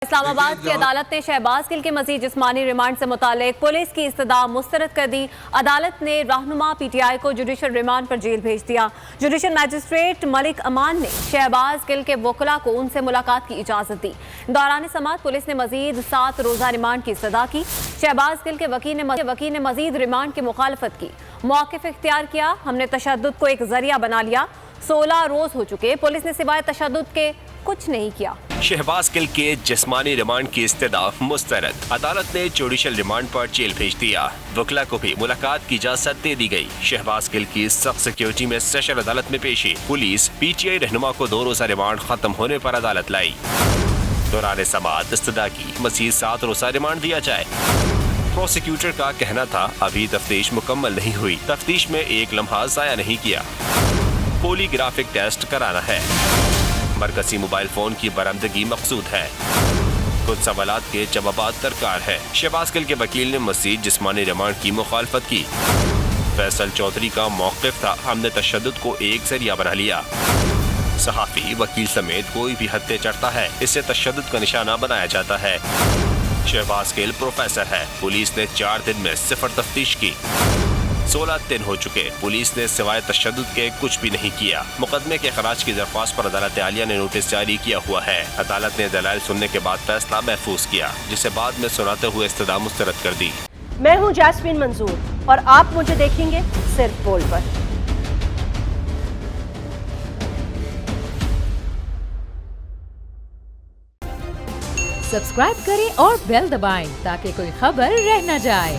اسلام آباد کی عدالت نے شہباز گل کے مزید جسمانی ریمانڈ سے متعلق پولیس کی استدعا مسترد کر دی۔ عدالت نے رہنما پی ٹی آئی کو جوڈیشل ریمانڈ پر جیل بھیج دیا۔ جوڈیشل میجسٹریٹ ملک امان نے شہباز گل کے وکلاء کو ان سے ملاقات کی اجازت دی۔ دوران سماعت پولیس نے مزید 7 روزہ ریمانڈ کی استدعا کی۔ شہباز گل کے وکیل نے مزید ریمانڈ کی مخالفت کی۔ موقف اختیار کیا، ہم نے تشدد کو ایک ذریعہ بنا لیا، 16 روز ہو چکے، پولیس نے سوائے تشدد کے کچھ نہیں کیا۔ شہباز گل کے جسمانی ریمانڈ کی استدعا مسترد، عدالت نے جوڈیشل ریمانڈ پر جیل بھیج دیا۔ وکلا کو بھی ملاقات کی اجازت دے دی گئی۔ شہباز گل کی سخت سیکیورٹی میں سیشن عدالت میں پیشی، پولیس پی ٹی آئی رہنما کو 2 روزہ ریمانڈ ختم ہونے پر عدالت لائی۔ دوران سماعت استدعا کی مزید 7 روزہ ریمانڈ دیا جائے۔ پروسیکیوٹر کا کہنا تھا ابھی تفتیش مکمل نہیں ہوئی، تفتیش میں ایک لمحہ ضائع نہیں کیا، پولی گرافک ٹیسٹ کرانا ہے، مرکزی موبائل فون کی برآمدگی مقصود ہے، کچھ سوالات کے جوابات درکار ہے۔ شہباز گل کے وکیل نے مزید جسمانی ریمانڈ کی مخالفت کی۔ فیصل چودھری کا موقف تھا، ہم نے تشدد کو ایک ذریعہ بنا لیا۔ صحافی، وکیل سمیت کوئی بھی ہتھے چڑھتا ہے، اسے تشدد کا نشانہ بنایا جاتا ہے۔ شہباز گل پروفیسر ہے، پولیس نے 4 دن میں 0 تفتیش کی۔ 16 دن ہو چکے، پولیس نے سوائے تشدد کے کچھ بھی نہیں کیا۔ مقدمے کے خراج کی درخواست پر عدالت عالیہ نے نوٹس جاری کیا ہوا ہے۔ عدالت نے دلائل سننے کے بعد فیصلہ محفوظ کیا، جسے بعد میں سناتے ہوئے استدعا مسترد کر دی۔ میں ہوں جاسمین منظور اور آپ مجھے دیکھیں گے صرف بول پر۔ سبسکرائب کریں اور بیل دبائیں تاکہ کوئی خبر رہ نہ جائے۔